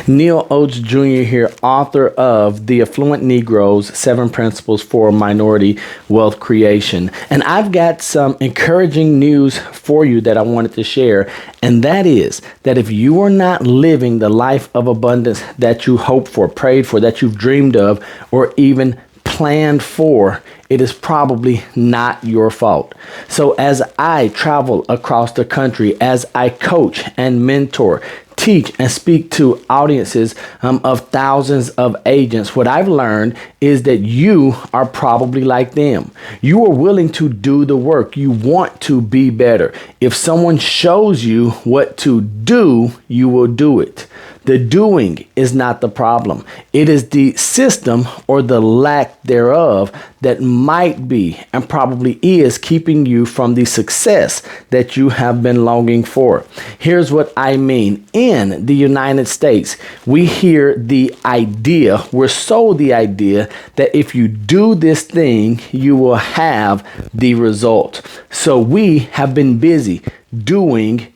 Neal Oates Jr. here, author of The Affluent Negroes, 7 Principles for Minority Wealth Creation. And I've got some encouraging news for you that I wanted to share. And that is that if you are not living the life of abundance that you hoped for, prayed for, that you've dreamed of, or even planned for, it is probably not your fault. So as I travel across the country, as I coach and mentor, teach and speak to audiences of thousands of agents, what I've learned is that you are probably like them. You are willing to do the work. You want to be better. If someone shows you what to do, you will do it. The doing is not the problem. It is the system or the lack thereof that might be and probably is keeping you from the success that you have been longing for. Here's what I mean. In the United States, we hear the idea, we're sold the idea that if you do this thing, you will have the result. So we have been busy doing,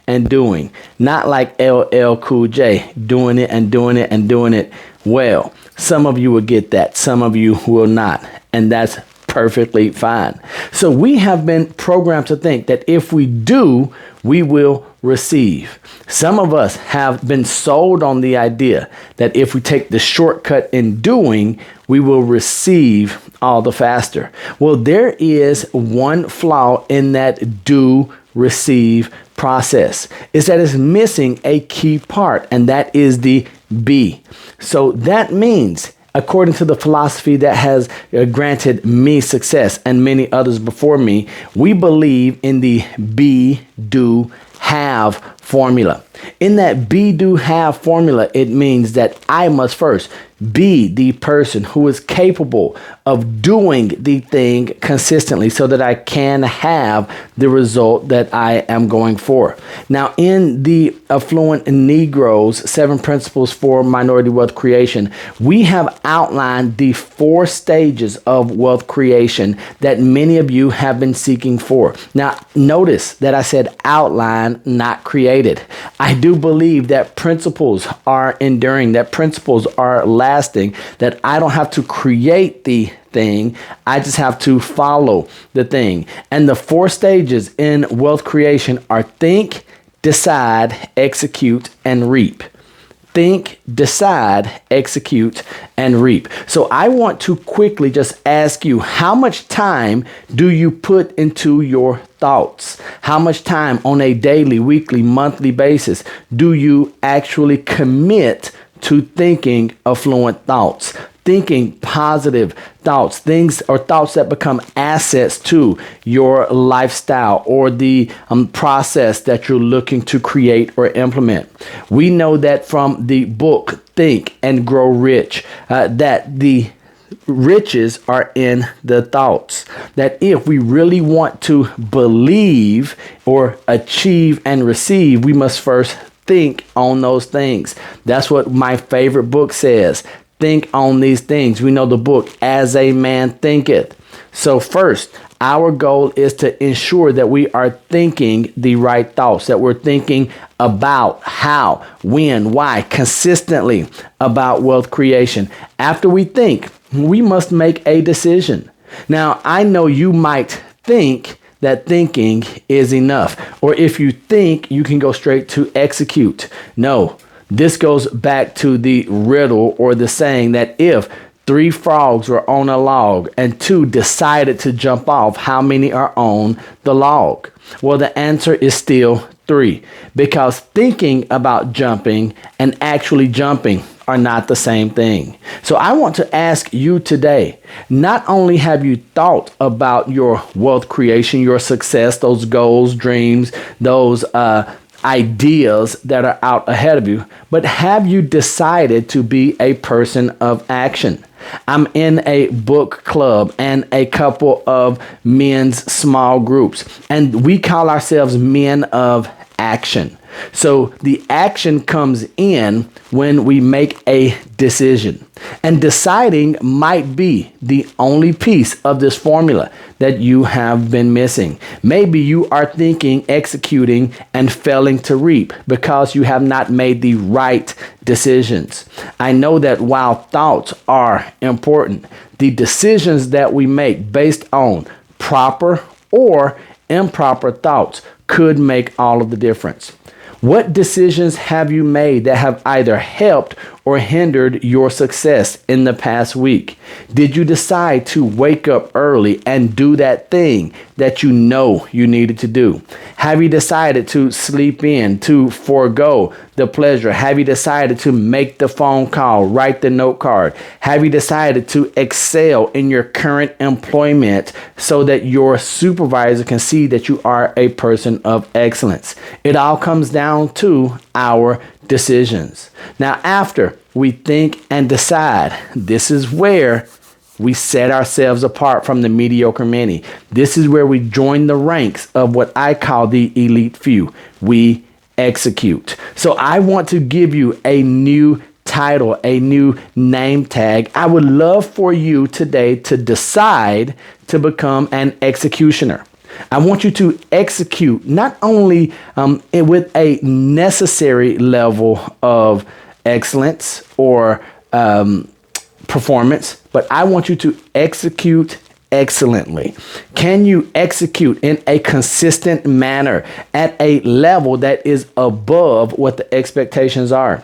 and doing. Not like LL Cool J, doing it and doing it and doing it well. Some of you will get that. Some of you will not. And that's perfectly fine. So we have been programmed to think that if we do, we will receive. Some of us have been sold on the idea that if we take the shortcut in doing, we will receive all the faster. Well, there is one flaw in that do receive process. Is that it's missing a key part, and that is the be. So that means, according to the philosophy that has granted me success and many others before me, we believe in the be, do, have formula. In that be, do, have formula, it means that I must first be the person who is capable of doing the thing consistently so that I can have the result that I am going for. Now, in the Affluent Negroes, 7 Principles for Minority Wealth Creation, we have outlined the 4 stages of wealth creation that many of you have been seeking for. Now, notice that I said outline, not created. I do believe that principles are enduring, that principles are lasting, that I don't have to create the thing. I just have to follow the thing. And the 4 stages in wealth creation are think, decide, execute, and reap. Think, decide, execute, and reap. So I want to quickly just ask you, how much time do you put into your thoughts? How much time on a daily, weekly, monthly basis do you actually commit to thinking affluent thoughts? Thinking positive thoughts, things or thoughts that become assets to your lifestyle or the process that you're looking to create or implement. We know that from the book Think and Grow Rich, that the riches are in the thoughts. That if we really want to believe or achieve and receive, we must first think on those things. That's what my favorite book says. Think on these things. We know the book, As a Man Thinketh. So first, our goal is to ensure that we are thinking the right thoughts, that we're thinking about how, when, why, consistently about wealth creation. After we think, we must make a decision. Now, I know you might think that thinking is enough, or if you think, you can go straight to execute. No. This goes back to the riddle or the saying that if 3 frogs were on a log and 2 decided to jump off, how many are on the log? Well, the answer is still 3, because thinking about jumping and actually jumping are not the same thing. So I want to ask you today, not only have you thought about your wealth creation, your success, those goals, dreams, those ideas that are out ahead of you, but have you decided to be a person of action? I'm in a book club and a couple of men's small groups, and we call ourselves men of action. So the action comes in when we make a decision. And deciding might be the only piece of this formula that you have been missing. Maybe you are thinking, executing, and failing to reap because you have not made the right decisions. I know that while thoughts are important, the decisions that we make based on proper or improper thoughts could make all of the difference. What decisions have you made that have either helped or hindered your success in the past week? Did you decide to wake up early and do that thing that you know you needed to do? Have you decided to sleep in, to forego the pleasure? Have you decided to make the phone call, write the note card? Have you decided to excel in your current employment so that your supervisor can see that you are a person of excellence? It all comes down to our decisions. Now, after we think and decide, this is where we set ourselves apart from the mediocre many. This is where we join the ranks of what I call the elite few. We execute. So I want to give you a new title, a new name tag. I would love for you today to decide to become an executioner. I want you to execute not only with a necessary level of excellence or performance, but I want you to execute excellently. Can you execute in a consistent manner at a level that is above what the expectations are?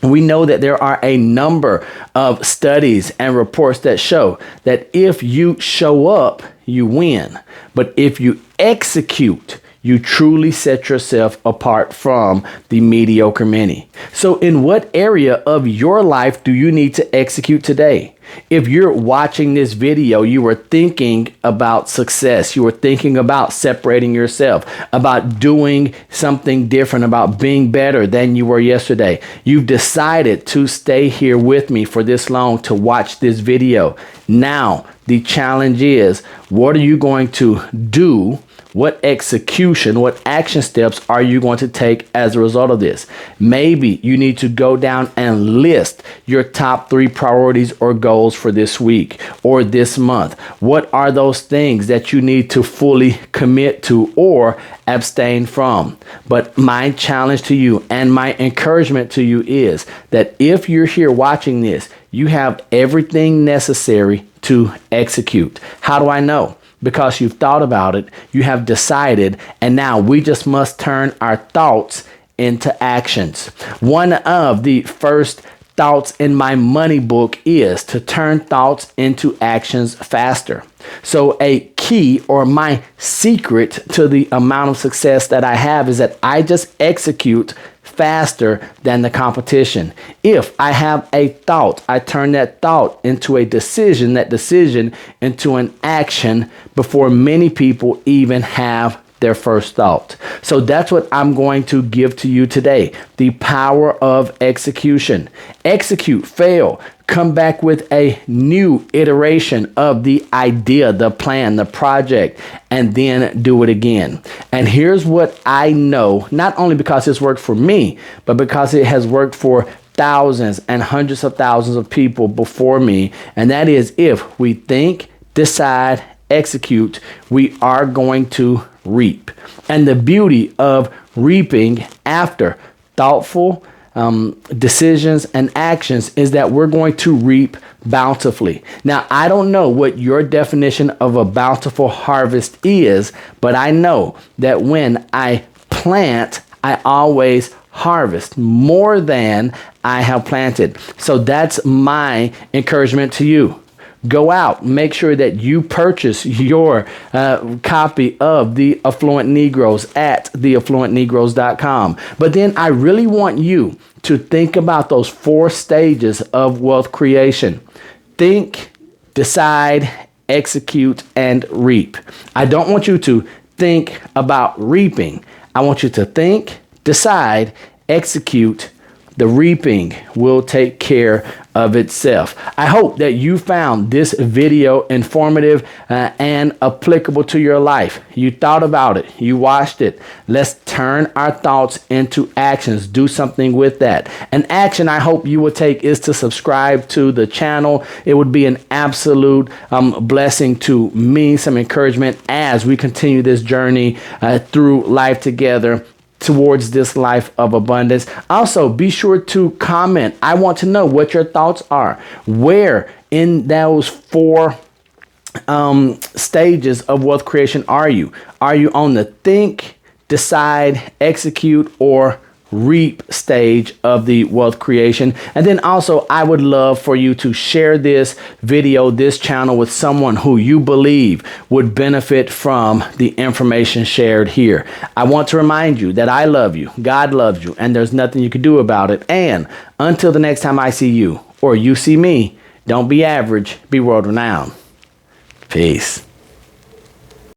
We know that there are a number of studies and reports that show that if you show up, you win. But if you execute, you truly set yourself apart from the mediocre many. So in what area of your life do you need to execute today? If you're watching this video, you were thinking about success. You were thinking about separating yourself, about doing something different, about being better than you were yesterday. You've decided to stay here with me for this long to watch this video. Now, the challenge is, what are you going to do? What execution, what action steps are you going to take as a result of this? Maybe you need to go down and list your top 3 priorities or goals for this week or this month. What are those things that you need to fully commit to or abstain from? But my challenge to you and my encouragement to you is that if you're here watching this, you have everything necessary to execute. How do I know? Because you've thought about it, you have decided, and now we just must turn our thoughts into actions. One of the first thoughts in my money book is to turn thoughts into actions faster. So a key or my secret to the amount of success that I have is that I just execute faster than the competition. If I have a thought, I turn that thought into a decision, that decision into an action before many people even have their first thought. So that's what I'm going to give to you today. The power of execution. Execute, fail, come back with a new iteration of the idea, the plan, the project, and then do it again. And here's what I know, not only because it's worked for me, but because it has worked for thousands and hundreds of thousands of people before me. And that is, if we think, decide, execute, we are going to reap. And the beauty of reaping after thoughtful decisions and actions is that we're going to reap bountifully. Now, I don't know what your definition of a bountiful harvest is, but I know that when I plant, I always harvest more than I have planted. So that's my encouragement to you. Go out, make sure that you purchase your copy of The Affluent Negroes at theaffluentnegroes.com. But then I really want you to think about those 4 stages of wealth creation. Think, decide, execute, and reap. I don't want you to think about reaping. I want you to think, decide, execute. The reaping will take care of itself. I hope that you found this video informative and applicable to your life. You thought about it. You watched it. Let's turn our thoughts into actions. Do something with that. An action I hope you will take is to subscribe to the channel. It would be an absolute blessing to me, some encouragement as we continue this journey through life together. towards this life of abundance. Also, be sure to comment. I want to know what your thoughts are. Where in those four stages of wealth creation are you? Are you on the think, decide, execute, or reap stage of the wealth creation? And then also, I would love for you to share this video, this channel, with someone who you believe would benefit from the information shared here. I want to remind you that I love you, God loves you, and there's nothing you can do about it. And until the next time I see you or you see me, don't be average, be world renowned. Peace.